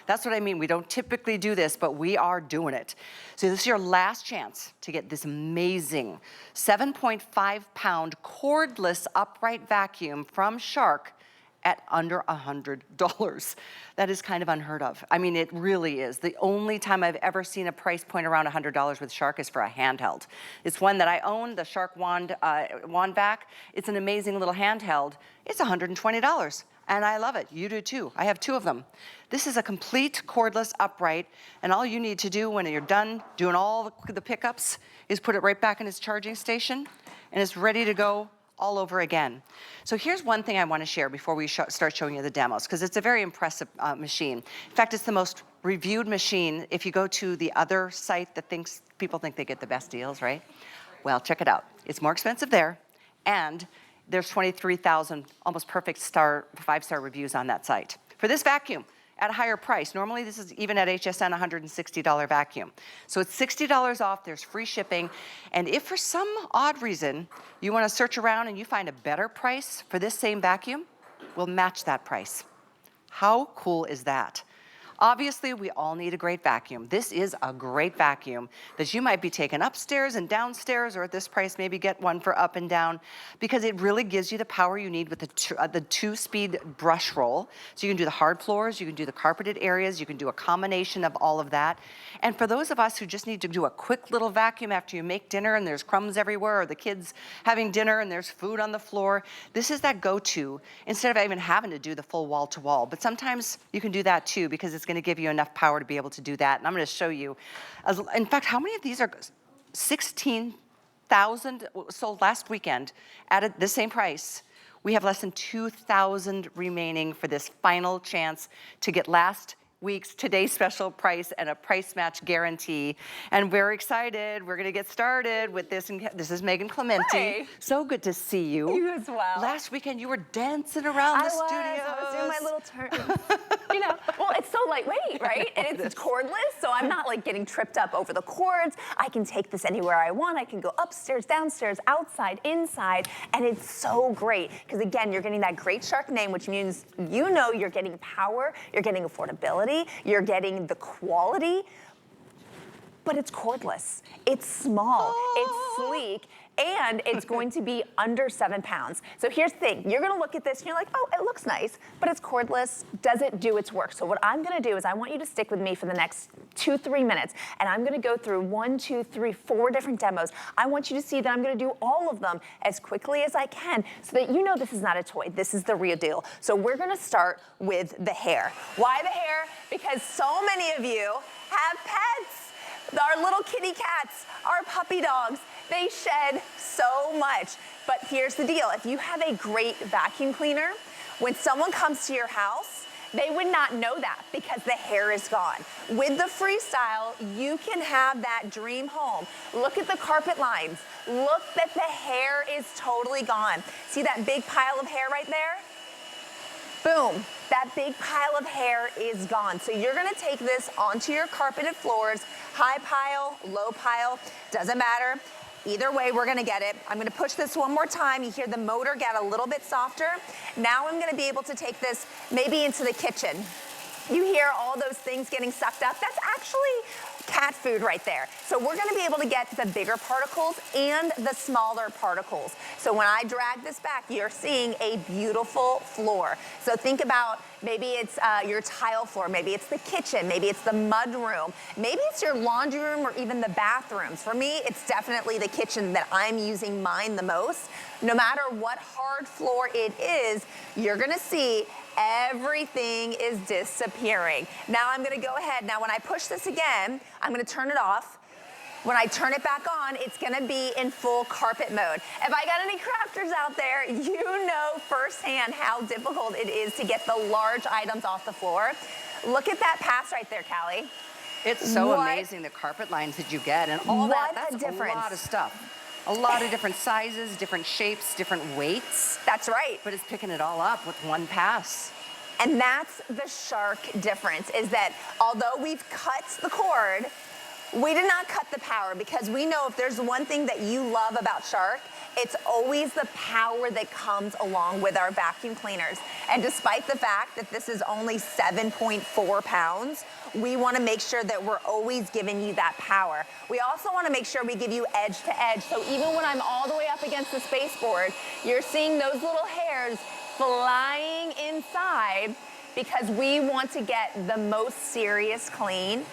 That's what I mean. We don't typically do this, but we are doing it. So this is your last chance to get this amazing 7.5-pound cordless upright vacuum from Shark at under $100. That is kind of unheard of. I mean, it really is. The only time I've ever seen a price point around $100 with Shark is for a handheld. It's one that I own, the Shark Wand Vac. It's an amazing little handheld. It's $120, and I love it. You do too. I have 2 of them. This is a complete cordless upright, and all you need to do when you're done doing all the pickups is put it right back in its charging station, and it's ready to go all over again. So here's one thing I want to share before we start showing you the demos, because it's a very impressive machine. In fact, it's the most reviewed machine. If you go to the other site that people think they get the best deals, right? Well, check it out. It's more expensive there, and there's 23,000 almost perfect 5-star reviews on that site. For this vacuum, at a higher price. Normally this is even at HSN $160 vacuum. So it's $60 off, there's free shipping. And if for some odd reason you wanna search around and you find a better price for this same vacuum, we'll match that price. How cool is that? Obviously, we all need a great vacuum. This is a great vacuum that you might be taking upstairs and downstairs, or at this price, maybe get one for up and down, because it really gives you the power you need with the 2-speed brush roll. So you can do the hard floors, you can do the carpeted areas, you can do a combination of all of that. And for those of us who just need to do a quick little vacuum after you make dinner and there's crumbs everywhere, or the kids having dinner and there's food on the floor, this is that go-to, instead of even having to do the full wall-to-wall. But sometimes you can do that too, because it's going to give you enough power to be able to do that. And I'm going to show you. In fact, how many of these are 16,000 sold last weekend at the same price? We have less than 2,000 remaining for this final chance to get last week's today's special price and a price match guarantee. And we're excited. We're going to get started with this. And this is Megan Clementi. Hi. So good to see you. You as well. Last weekend you were dancing around the studio. I was doing my little turn. You know, well, it's so lightweight, right? And it's cordless, so I'm not like getting tripped up over the cords. I can take this anywhere I want. I can go upstairs, downstairs, outside, inside, and it's so great because again, you're getting that great Shark name, which means you know you're getting power, you're getting affordability, you're getting the quality, but it's cordless. It's small, it's sleek, and it's going to be under 7 pounds. So here's the thing, you're gonna look at this and you're like, oh, it looks nice, but it's cordless. Does it do its work? So what I'm gonna do is I want you to stick with me for the next 2-3 minutes, and I'm gonna go through 1, 2, 3, 4 different demos. I want you to see that I'm gonna do all of them as quickly as I can so that you know this is not a toy, this is the real deal. So we're gonna start with the hair. Why the hair? Because so many of you have pets. Our little kitty cats, our puppy dogs, they shed so much. But here's the deal, if you have a great vacuum cleaner, when someone comes to your house, they would not know that because the hair is gone. With the Freestyle, you can have that dream home. Look at the carpet lines. Look that the hair is totally gone. See that big pile of hair right there? Boom, that big pile of hair is gone. So you're gonna take this onto your carpeted floors, high pile, low pile, doesn't matter. Either way, we're gonna get it. I'm gonna push this one more time. You hear the motor get a little bit softer. Now I'm gonna be able to take this maybe into the kitchen. You hear all those things getting sucked up. That's actually cat food right there. So we're gonna be able to get the bigger particles and the smaller particles. So when I drag this back, you're seeing a beautiful floor. So think about maybe it's your tile floor, maybe it's the kitchen, maybe it's the mud room, maybe it's your laundry room or even the bathrooms. For me, it's definitely the kitchen that I'm using mine the most. No matter what hard floor it is, you're gonna see everything is disappearing. Now I'm gonna go ahead. Now when I push this again, I'm gonna turn it off. When I turn it back on, it's gonna be in full carpet mode. If I got any crafters out there, you know firsthand how difficult it is to get the large items off the floor. Look at that pass right there, Callie. It's so amazing the carpet lines that you get and all that. That's a lot of stuff. A lot of different sizes, different shapes, different weights. That's right. But it's picking it all up with one pass. And that's the Shark difference, is that although we've cut the cord, We did not cut the power because we know if there's one thing that you love about Shark, it's always the power that comes along with our vacuum cleaners. And despite the fact that this is only 7.4 pounds, we want to make sure that we're always giving you that power. We also want to make sure we give you edge to edge. So even when I'm all the way up against the spaceboard, you're seeing those little hairs flying inside because we want to get the most serious clean,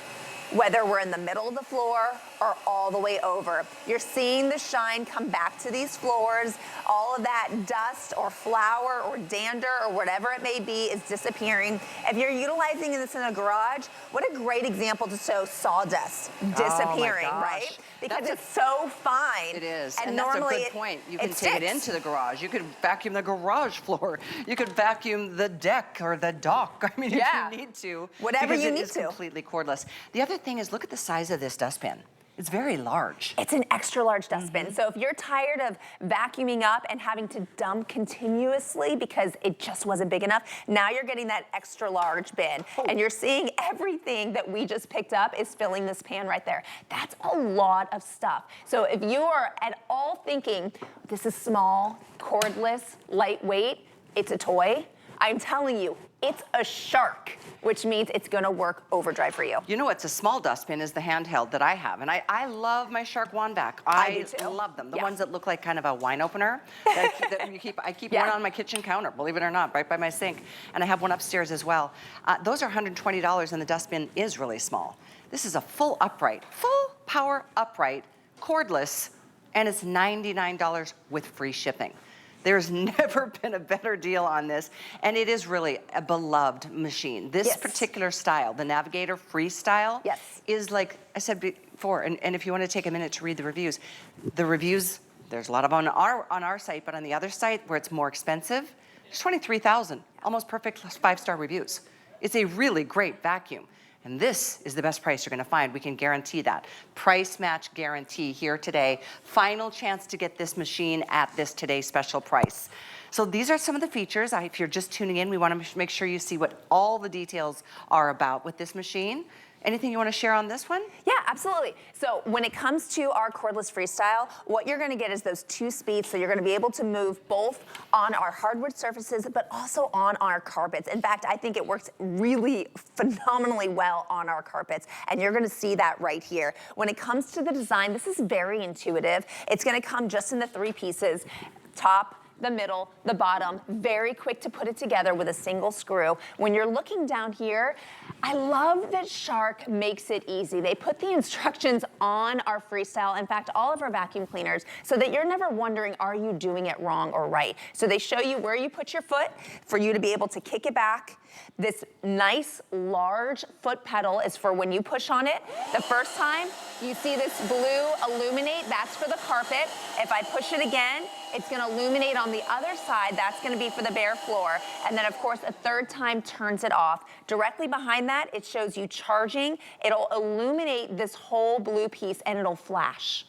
whether we're in the middle of the floor or all the way over. You're seeing the shine come back to these floors. All of that dust or flour or dander or whatever it may be is disappearing. If you're utilizing this in a garage, what a great example to show sawdust disappearing, right? Because it's so fine. It is, and that's normally a good point. You can take it into the garage. You could vacuum the garage floor. You could vacuum the deck or the dock. I mean, if you need to. Whatever you need to. Because it is completely cordless. The other thing is, look at the size of this dustbin. It's very large. It's an extra large dustbin. So if you're tired of vacuuming up and having to dump continuously because it just wasn't big enough, now you're getting that extra large bin. And you're seeing everything that we just picked up is filling this pan right there. That's a lot of stuff. So if you are at all thinking, this is small, cordless, lightweight, it's a toy, I'm telling you, it's a Shark, which means it's gonna work overdrive for you. You know what's a small dustbin is the handheld that I have. And I love my Shark wand vac. I do too. love them. The ones that look like kind of a wine opener. I keep one on my kitchen counter, believe it or not, right by my sink. And I have one upstairs as well. Those are $120 and the dustbin is really small. This is a full power upright, cordless, and it's $99 with free shipping. There's never been a better deal on this, and it is really a beloved machine. This particular style, the Navigator Freestyle, is like I said before, and if you want to take a minute to read the reviews, there's a lot of on our site, but on the other site where it's more expensive, there's 23,000, almost perfect 5-star reviews. It's a really great vacuum. And this is the best price you're gonna find. We can guarantee that. Price match guarantee here today. Final chance to get this machine at this today's special price. So these are some of the features. If you're just tuning in, we wanna make sure you see what all the details are about with this machine. Anything you want to share on this one? Yeah, absolutely. So when it comes to our cordless freestyle, what you're going to get is those 2 speeds. So you're going to be able to move both on our hardwood surfaces, but also on our carpets. In fact, I think it works really phenomenally well on our carpets. And you're going to see that right here. When it comes to the design, this is very intuitive. It's going to come just in the 3 pieces, top, the middle, the bottom, very quick to put it together with a single screw. When you're looking down here, I love that Shark makes it easy. They put the instructions on our Freestyle, in fact, all of our vacuum cleaners, so that you're never wondering, are you doing it wrong or right? So they show you where you put your foot for you to be able to kick it back. This nice, large foot pedal is for when you push on it. The first time, you see this blue illuminate, that's for the carpet. If I push it again, it's gonna illuminate on the other side. That's gonna be for the bare floor. And then of course, a third time turns it off. Directly behind that, it shows you charging. It'll illuminate this whole blue piece and it'll flash,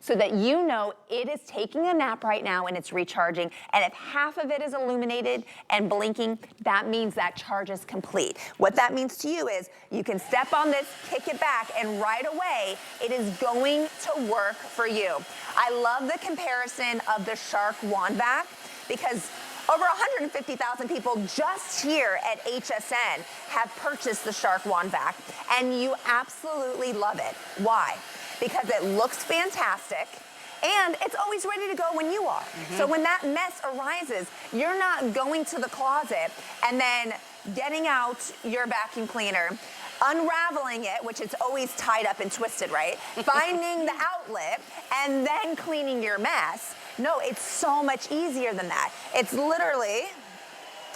so that you know it is taking a nap right now and it's recharging. And if half of it is illuminated and blinking, that means that charge is complete. What that means to you is you can step on this, kick it back, and right away, it is going to work for you. I love the comparison of the Shark wand vac because over 150,000 people just here at HSN have purchased the Shark wand vac, and you absolutely love it. Why? Because it looks fantastic, and it's always ready to go when you are. So when that mess arises, you're not going to the closet and then getting out your vacuum cleaner, unraveling it, which is always tied up and twisted, right? Finding the outlet, and then cleaning your mess. No, it's so much easier than that. It's literally,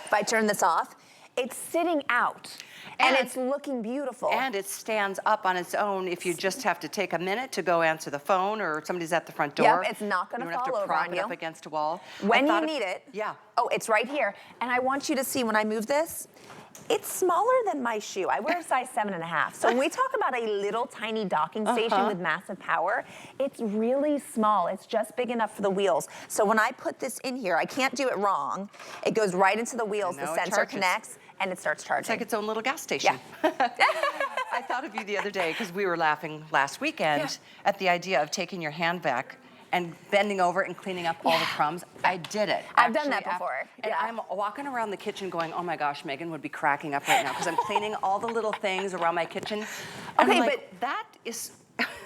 if I turn this off, it's sitting out. And it's looking beautiful. And it stands up on its own if you just have to take a minute to go answer the phone or somebody's at the front door. Yep, it's not going to fall over on you. You don't have to prop it up against a wall. When you need it. Yeah. Oh, it's right here. And I want you to see when I move this, it's smaller than my shoe. I wear a size 7.5. So when we talk about a little tiny docking station with massive power, it's really small. It's just big enough for the wheels. So when I put this in here, I can't do it wrong. It goes right into the wheels. The sensor connects and it starts charging. It's like its own little gas station. Yeah. I thought of you the other day because we were laughing last weekend at the idea of taking your hand back and bending over and cleaning up all the crumbs. I did it. I've done that before. And I'm walking around the kitchen going, oh my gosh, Megan would be cracking up right now because I'm cleaning all the little things around my kitchen. And Okay, I'm like, but that is...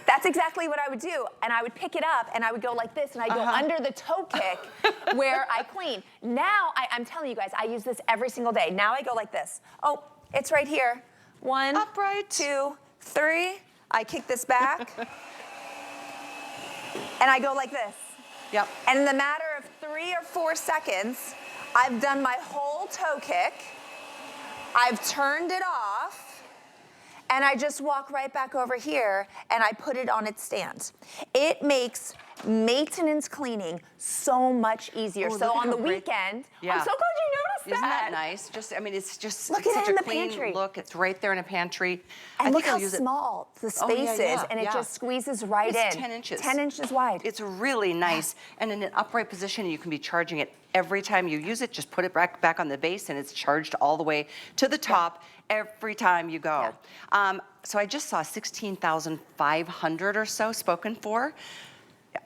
That's exactly what I would do. And I would pick it up and I would go like this and I'd go under the toe kick where I clean. Now, I'm telling you guys, I use this every single day. Now I go like this. Oh, it's right here. 1, upright, 2, 3. I kick this back. And I go like this. Yep. And in the matter of 3 or 4 seconds, I've done my whole toe kick. I've turned it off. And I just walk right back over here and I put it on its stand. It makes maintenance cleaning so much easier. Oh, so on the great. weekend, Yeah. I'm so glad you noticed that. Isn't that nice? Just, I mean, it's just Look it's at such it in a the clean pantry. look. It's right there in a pantry. And I look think I'll how use it. small the Oh, space yeah, is, and it just squeezes right It's in. 10 inches. 10 inches wide. It's really nice. And in an upright position, you can be charging it every time you use it. Just put it back on the base, and it's charged all the way to the top every time you go. So I just saw 16,500 or so spoken for.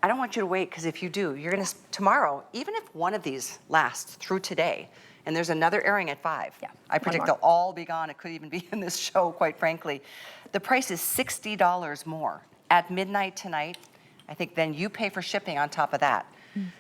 I don't want you to wait, because if you do, you're gonna, tomorrow, even if one of these lasts through today, and there's another airing at 5, I predict they'll all be gone. It could even be in this show, quite frankly. The price is $60 more. At midnight tonight, I think then you pay for shipping on top of that.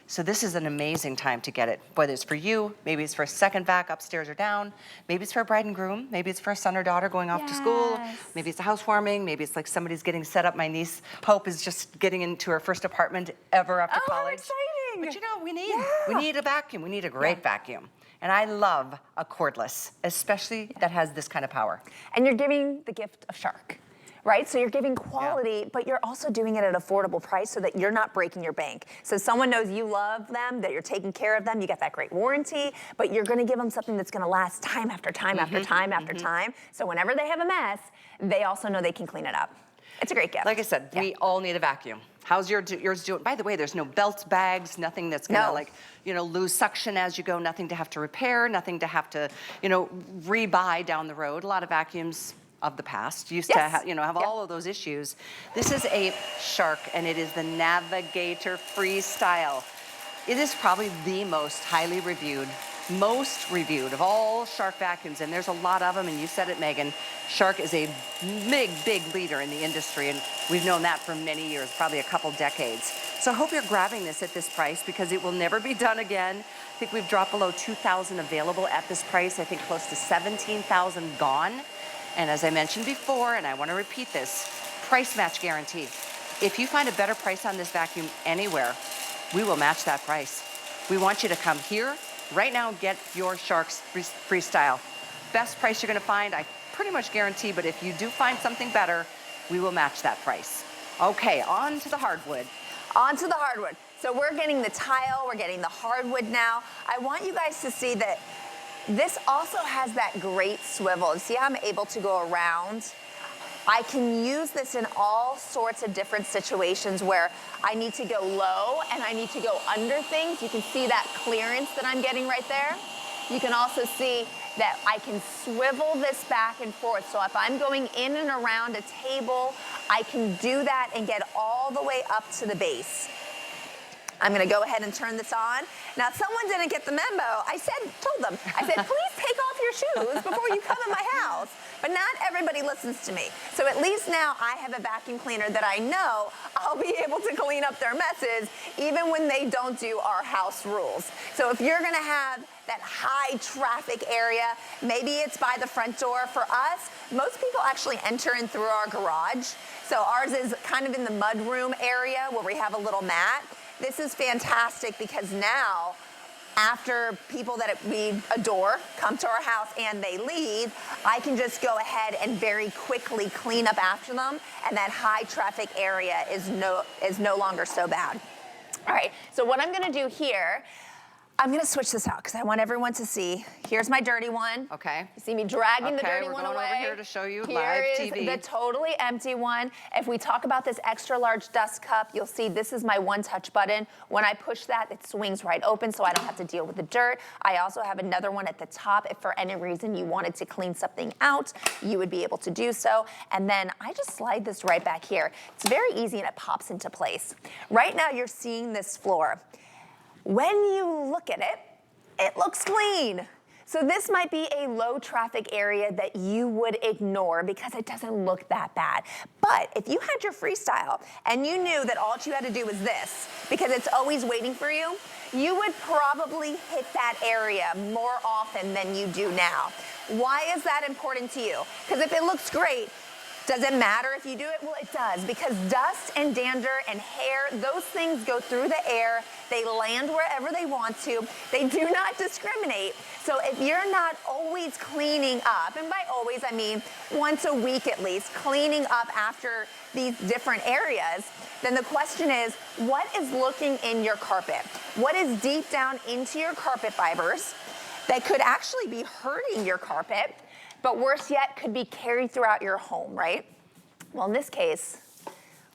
So this is an amazing time to get it, whether it's for you, maybe it's for a second vac upstairs or down, maybe it's for a bride and groom, maybe it's for a son or daughter going off to school, maybe it's a housewarming, maybe it's like somebody's getting set up. My niece, Hope, is just getting into her first apartment ever after college. Exciting. But you know, we need a vacuum. We need a great vacuum. And I love a cordless, especially that has this kind of power. And you're giving the gift of Shark. Right? So you're giving quality, but you're also doing it at an affordable price so that you're not breaking your bank. So someone knows you love them, that you're taking care of them, you get that great warranty, but you're gonna give them something that's gonna last time after time after time after time. So whenever they have a mess, they also know they can clean it up. It's a great gift. Like I said, we all need a vacuum. How's yours doing? By the way, there's no belt bags, nothing that's gonna lose suction as you go, nothing to have to repair, nothing to have to, rebuy down the road. A lot of vacuums of the past used to have all of those issues. This is a Shark, and it is the Navigator Freestyle. It is probably the most highly reviewed, most reviewed of all Shark vacuums, and there's a lot of them, and you said it, Megan. Shark is a big leader in the industry, and we've known that for many years, probably a couple decades. So I hope you're grabbing this at this price, because it will never be done again. I think we've dropped below 2,000 available at this price. I think close to 17,000 gone. And as I mentioned before, and I want to repeat this, price match guarantee. If you find a better price on this vacuum anywhere, we will match that price. We want you to come here right now and get your Sharks Freestyle. Best price you're going to find, I pretty much guarantee, but if you do find something better, we will match that price. Okay, on to the hardwood. On to the hardwood. So we're getting the tile, we're getting the hardwood now. I want you guys to see that this also has that great swivel. See how I'm able to go around? I can use this in all sorts of different situations where I need to go low and I need to go under things. You can see that clearance that I'm getting right there. You can also see that I can swivel this back and forth. So if I'm going in and around a table, I can do that and get all the way up to the base. I'm gonna go ahead and turn this on. Now, someone didn't get the memo. I told them, please take off your shoes before you come in my house. But not everybody listens to me. So at least now I have a vacuum cleaner that I know I'll be able to clean up their messes even when they don't do our house rules. So if you're gonna have that high traffic area, maybe it's by the front door. For us, most people actually enter in through our garage. So ours is kind of in the mudroom area where we have a little mat. This is fantastic because now, after people that we adore come to our house and they leave, I can just go ahead and very quickly clean up after them, and that high traffic area is no longer so bad. All right, so what I'm gonna do here, I'm gonna switch this out because I want everyone to see. Here's my dirty one. Okay. You see me dragging the dirty we're one going away. over here to show you Here live is TV. the totally empty one. If we talk about this extra large dust cup, you'll see this is my one touch button. When I push that, it swings right open so I don't have to deal with the dirt. I also have another one at the top. If for any reason you wanted to clean something out, you would be able to do so. And then I just slide this right back here. It's very easy and it pops into place. Right now you're seeing this floor. When you look at it, it looks clean. So this might be a low traffic area that you would ignore because it doesn't look that bad. But if you had your Freestyle and you knew that all you had to do was this, because it's always waiting for you, you would probably hit that area more often than you do now. Why is that important to you? Because if it looks great, does it matter if you do it? Well, it does, because dust and dander and hair, those things go through the air. They land wherever they want to. They do not discriminate. So if you're not always cleaning up, and by always I mean once a week at least, cleaning up after these different areas, then the question is, what is looking in your carpet? What is deep down into your carpet fibers that could actually be hurting your carpet, but worse yet, could be carried throughout your home, right? Well, in this case,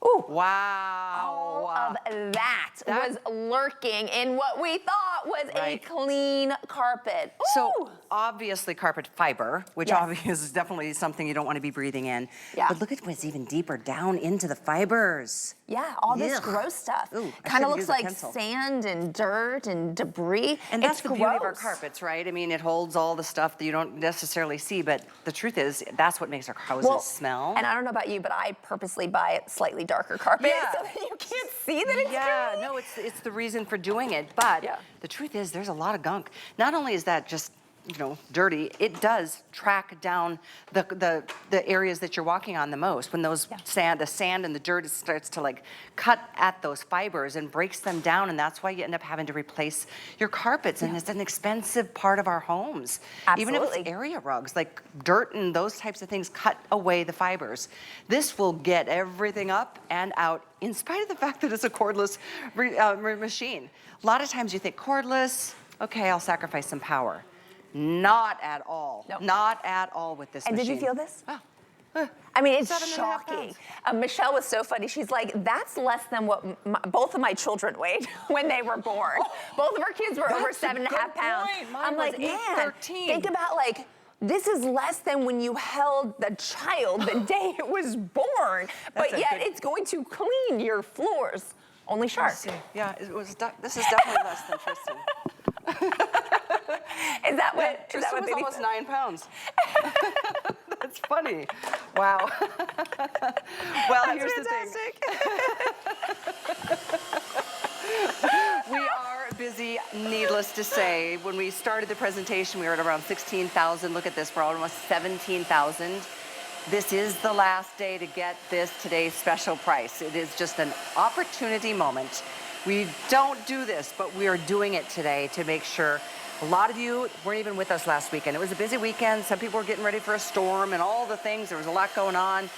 ooh. Wow. All of that was lurking in what we thought was a clean carpet. Ooh. So obviously carpet fiber, which Yes. obviously is definitely something you don't want to be breathing in. Yeah. But look at what's even deeper down into the fibers. Yeah, all this Ugh. gross stuff. Ooh, I Kind of should've looks used a like pencil. sand and dirt and debris. And that's it's the beauty of our gross. carpets, right? I mean, it holds all the stuff that you don't necessarily see, but the truth is, that's what makes our houses smell. And I don't know about you, but I purposely buy slightly darker carpet so that you can't see that it's dirty. No, it's the reason for doing it. But the truth is, there's a lot of gunk. Not only is that just dirty, it does track down the areas that you're walking on the most. When those the sand and the dirt starts to like cut at those fibers and breaks them down, and that's why you end up having to replace your carpets. And it's an expensive part of our homes. Absolutely. Even if it's area rugs, like dirt and those types of things cut away the fibers. This will get everything up and out, in spite of the fact that it's a cordless machine. A lot of times you think cordless, okay, I'll sacrifice some power. Not at all. No. Not at all with this And machine. did you feel this? Oh. I mean, it's 7.5 shocking. pounds. Michelle was so funny. She's like, that's less than what both of my children weighed when they were born. Both of our kids were over 7.5 pounds. I'm like, man, 13. think about like, this is less than when you held the child the day it was born, but yet it's going to clean your floors. Only Shark. Yeah, this is definitely less than Tristan. Is that what? Tristan was almost 9 pounds. That's funny. Wow. Well, here's fantastic. the thing. We are busy, needless to say. When we started the presentation, we were at around 16,000. Look at this, we're almost 17,000. This is the last day to get today's special price. It is just an opportunity moment. We don't do this, but we are doing it today to make sure. A lot of you weren't even with us last weekend. It was a busy weekend. Some people were getting ready for a storm and all the things. There was a lot going on.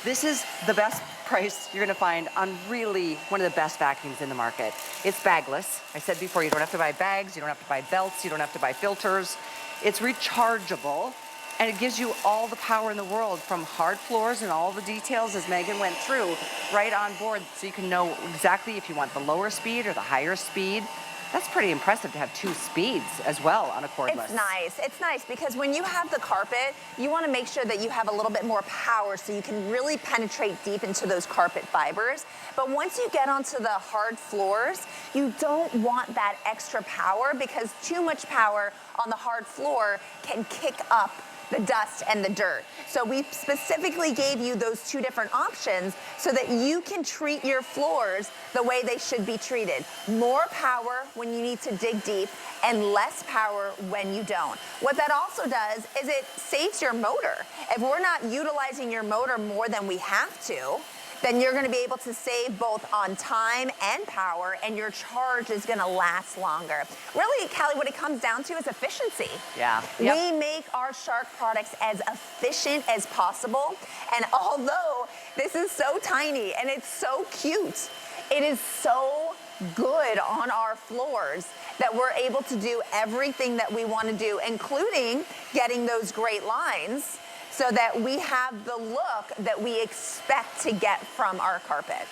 This is the best price you're gonna find on really one of the best vacuums in the market. It's bagless. I said before, you don't have to buy bags, you don't have to buy belts, you don't have to buy filters. It's rechargeable, and it gives you all the power in the world, from hard floors and all the details as Megan went through, right on board, so you can know exactly if you want the lower speed or the higher speed. That's pretty impressive to have 2 speeds as well on a cordless. It's nice. It's nice because when you have the carpet, you want to make sure that you have a little bit more power so you can really penetrate deep into those carpet fibers. But once you get onto the hard floors, you don't want that extra power, because too much power on the hard floor can kick up the dust and the dirt. So we specifically gave you those 2 different options so that you can treat your floors the way they should be treated. More power when you need to dig deep, and less power when you don't. What that also does is it saves your motor. If we're not utilizing your motor more than we have to, then you're gonna be able to save both on time and power, and your charge is gonna last longer. Really, Callie, what it comes down to is efficiency. Yeah. We make our Shark products as efficient as possible, and although this is so tiny and it's so cute, it is so good on our floors that we're able to do everything that we want to do, including getting those great lines so that we have the look that we expect to get from our carpet.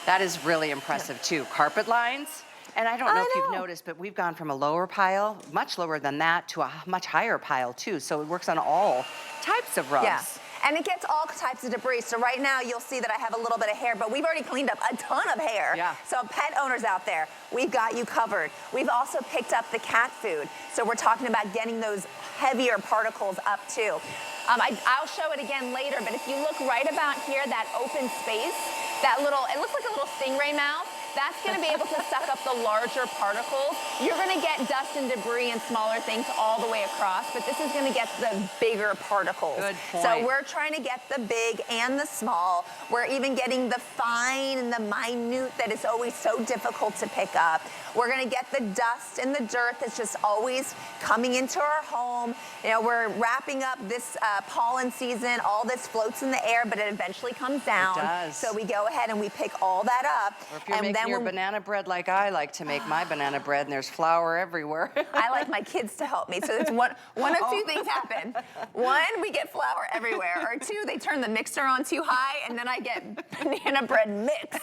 That is really impressive too. Carpet lines. And I don't know if you've noticed, but we've gone from a lower pile, much lower than that, to a much higher pile too. So it works on all types of rugs. Yeah. And it gets all types of debris. So right now you'll see that I have a little bit of hair, but we've already cleaned up a ton of hair. Yeah. So pet owners out there, we've got you covered. We've also picked up the cat food. So we're talking about getting those heavier particles up too. I'll show it again later, but if you look right about here, that open space, that little, it looks like a little stingray mouth. That's going to be able to suck up the larger particles. You're going to get dust and debris and smaller things all the way across, but this is going to get the bigger particles. Good point. So we're trying to get the big and the small. We're even getting the fine and the minute that is always so difficult to pick up. We're going to get the dust and the dirt that's just always coming into our home. You know, we're wrapping up this pollen season. All this floats in the air, but it eventually comes down. It does. So we go ahead and we pick all that up. Or if you're making your banana bread like I like to make my banana bread, and there's flour everywhere. I like my kids to help me. So it's one of two things happen. One, we get flour everywhere. Or two, they turn the mixer on too high, and then I get banana bread mix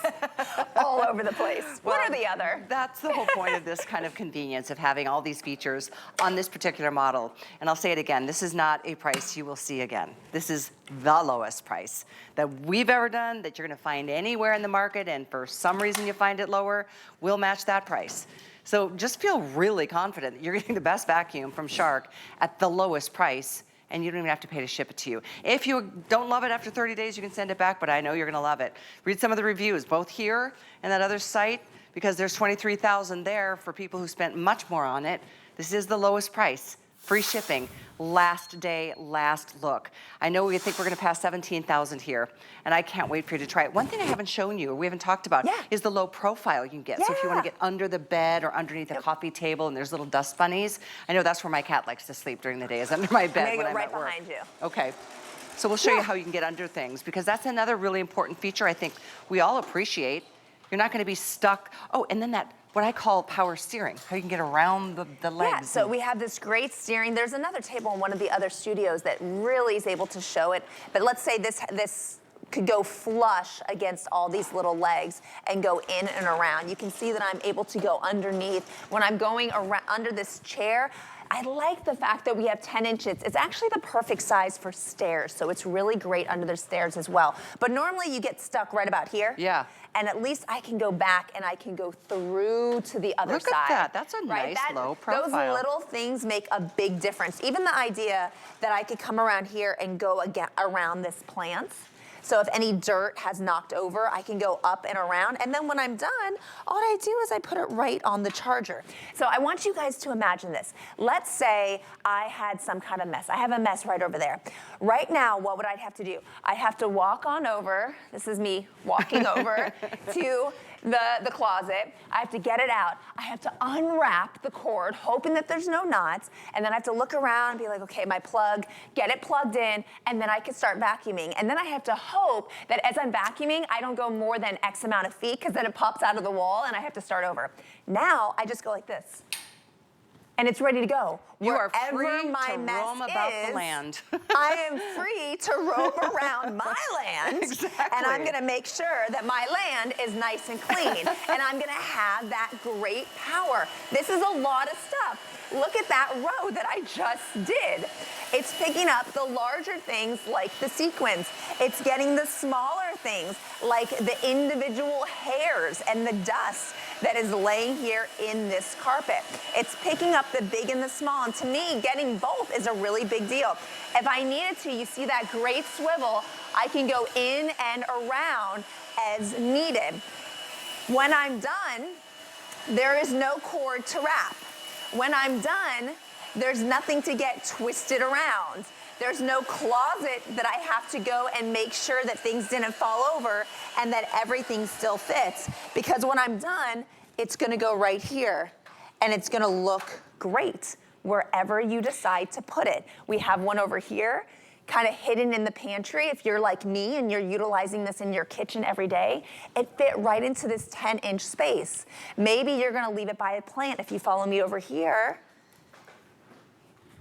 all over the place. One or the other. That's the whole point of this kind of convenience of having all these features on this particular model. And I'll say it again, this is not a price you will see again. This is the lowest price that we've ever done, that you're gonna find anywhere in the market, and for some reason you find it lower, we'll match that price. So just feel really confident that you're getting the best vacuum from Shark at the lowest price, and you don't even have to pay to ship it to you. If you don't love it after 30 days, you can send it back, but I know you're gonna love it. Read some of the reviews, both here and that other site, because there's 23,000 there for people who spent much more on it. This is the lowest price, free shipping, last day, last look. I know we think we're gonna pass 17,000 here, and I can't wait for you to try it. One thing I haven't shown you, or we haven't talked about, is the low profile you can get. So if you wanna get under the bed or underneath a coffee table and there's little dust bunnies, I know that's where my cat likes to sleep during the day, is under my bed when I'm right at work. behind you. Okay. So we'll show you how you can get under things, because that's another really important feature I think we all appreciate. You're not gonna be stuck. Oh, and then that, what I call power steering, how you can get around the legs. Yeah, so we have this great steering. There's another table in one of the other studios that really is able to show it. But let's say this could go flush against all these little legs and go in and around. You can see that I'm able to go underneath. When I'm going around under this chair, I like the fact that we have 10 inches. It's actually the perfect size for stairs, so it's really great under the stairs as well. But normally you get stuck right about here. Yeah. And at least I can go back and I can go through to the other side. Look at that, that's a nice low profile. Those little things make a big difference. Even the idea that I could come around here and go around this plant. So if any dirt has knocked over, I can go up and around. And then when I'm done, all I do is I put it right on the charger. So I want you guys to imagine this. Let's say I had some kind of mess. I have a mess right over there. Right now, what would I have to do? I'd have to walk on over. This is me walking over to the closet. I have to get it out. I have to unwrap the cord, hoping that there's no knots, and then I have to look around and be like, okay, my plug, get it plugged in, and then I can start vacuuming. And then I have to hope that as I'm vacuuming, I don't go more than X amount of feet, because then it pops out of the wall and I have to start over. Now, I just go like this. And it's ready to go. You are Wherever free my to mess roam about the land. I am free to roam around my land. Exactly. And I'm gonna make sure that my land is nice and clean. And I'm gonna have that great power. This is a lot of stuff. Look at that row that I just did. It's picking up the larger things like the sequins. It's getting the smaller things like the individual hairs and the dust that is laying here in this carpet. It's picking up the big and the small, and to me, getting both is a really big deal. If I needed to, you see that great swivel, I can go in and around as needed. When I'm done, there is no cord to wrap. When I'm done, there's nothing to get twisted around. There's no closet that I have to go and make sure that things didn't fall over and that everything still fits. Because when I'm done, it's gonna go right here and it's gonna look great wherever you decide to put it. We have one over here. kind of hidden in the pantry. If you're like me and you're utilizing this in your kitchen every day, it fit right into this 10-inch space. Maybe you're gonna leave it by a plant. If you follow me over here,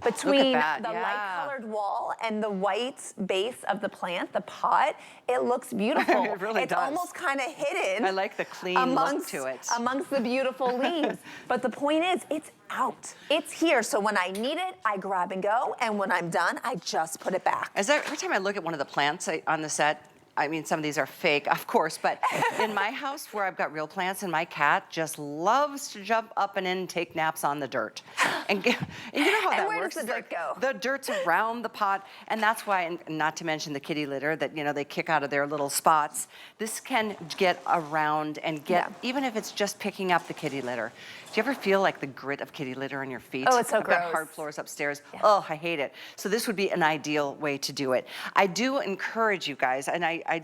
between the light-colored wall and the white base of the plant, the pot, it looks beautiful. It really it's does. Almost kind of hidden. I like the clean look to it. Amongst the beautiful leaves. But the point is, it's out. It's here. So when I need it, I grab and go. And when I'm done, I just put it back. Every time I look at one of the plants on the set, I mean, some of these are fake, of course, but in my house where I've got real plants, and my cat just loves to jump up and in and take naps on the dirt. And you know how that where works? Does the dirt go? The dirt's around the pot, and that's why, and not to mention the kitty litter that, you know, they kick out of their little spots. This can get around and get, even if it's just picking up the kitty litter. Do you ever feel like the grit of kitty litter on your feet? Oh, it's so I've gross. got hard floors upstairs. Yeah. Oh, I hate it. So this would be an ideal way to do it. I do encourage you guys, and I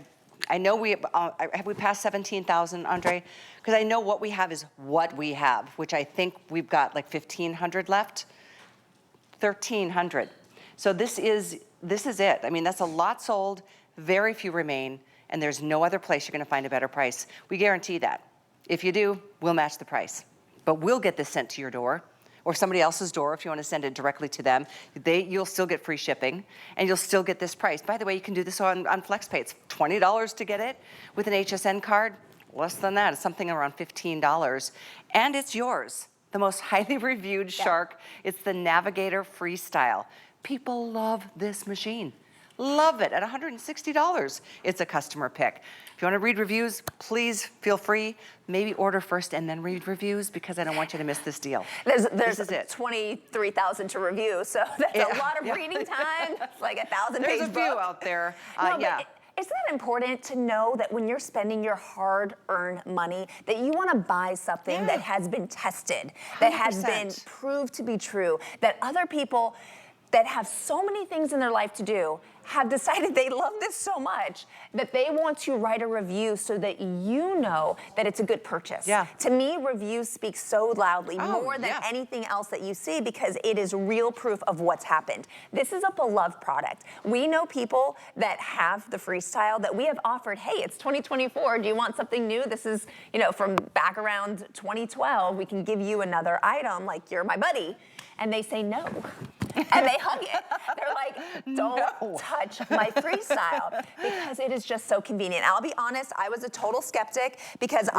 know have we passed 17,000, Andre? Because I know what we have is what we have, which I think we've got like 1,500 left, 1,300. So this is it. I mean, that's a lot sold, very few remain, and there's no other place you're gonna find a better price. We guarantee that. If you do, we'll match the price. But we'll get this sent to your door, or somebody else's door if you want to send it directly to them. You'll still get free shipping, and you'll still get this price. By the way, you can do this on FlexPay. It's $20 to get it with an HSN card. Less than that, it's something around $15, and it's yours. The most highly reviewed Shark. It's the Navigator Freestyle. People love this machine. Love it at $160. It's a customer pick. If you want to read reviews, please feel free. Maybe order first and then read reviews, because I don't want you to miss this deal. There's this is it. 23,000 to review, so that's a lot of reading time. It's like 1,000 page There's a few out there. No, isn't it important to know that when you're spending your hard-earned money, that you want to buy something that has been tested, that has been proved to be true, that other people that have so many things in their life to do have decided they love this so much that they want to write a review so that you know that it's a good purchase. Yeah. To me, reviews speak so loudly, more than anything else that you see, because it is real proof of what's happened. This is a beloved product. We know people that have the Freestyle that we have offered, hey, it's 2024, do you want something new? This is, you know, from back around 2012, we can give you another item, like you're my buddy. And they say no. And they hug it. They're like, don't touch my Freestyle, because it is just so convenient. I'll be honest, I was a total skeptic, because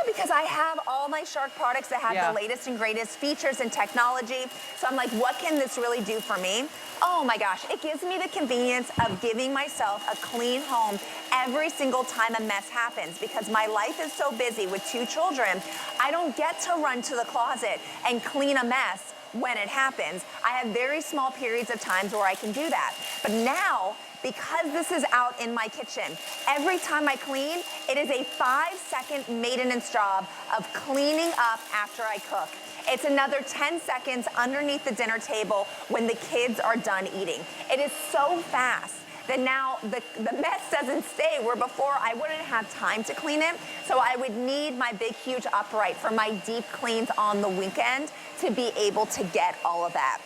because I have all my Shark products that have the latest and greatest features and technology. So I'm like, what can this really do for me? Oh my gosh, it gives me the convenience of giving myself a clean home every single time a mess happens, because my life is so busy with 2 children. I don't get to run to the closet and clean a mess when it happens. I have very small periods of times where I can do that. But now, because this is out in my kitchen, every time I clean, it is a 5-second maintenance job of cleaning up after I cook. It's another 10 seconds underneath the dinner table when the kids are done eating. It is so fast that now the mess doesn't stay, where before I wouldn't have time to clean it. So I would need my big, huge upright for my deep cleans on the weekend to be able to get all of that.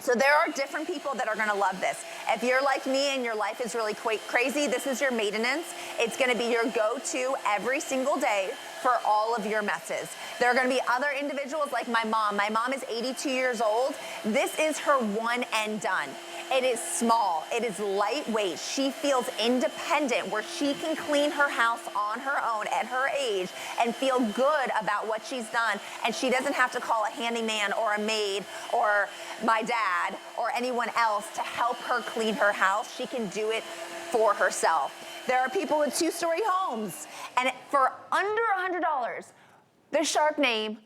So there are different people that are gonna love this. If you're like me and your life is really crazy, this is your maintenance. It's gonna be your go-to every single day for all of your messes. There are gonna be other individuals like my mom. My mom is 82 years old. This is her one and done. It is small, it is lightweight. She feels independent, where she can clean her house on her own at her age and feel good about what she's done. And she doesn't have to call a handyman or a maid or my dad or anyone else to help her clean her house. She can do it for herself. There are people with 2-story homes, and for under $100, the Shark name,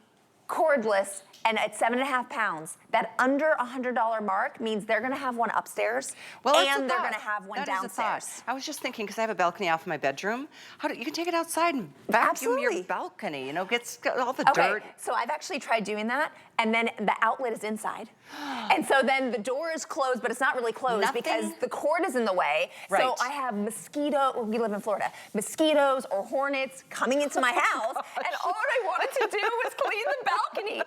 cordless, and at 7.5 pounds, that under $100 mark means they're gonna have one upstairs, and they're gonna have one downstairs. I was just thinking, because I have a balcony off my bedroom, you can take it outside and vacuum your balcony, you know, get all the dirt. So I've actually tried doing that, and then the outlet is inside. And so then the door is closed, but it's not really closed because the cord is in the way. Right. So I have we live in Florida, mosquitoes or hornets coming into my house, and all I wanted to do was clean the balcony.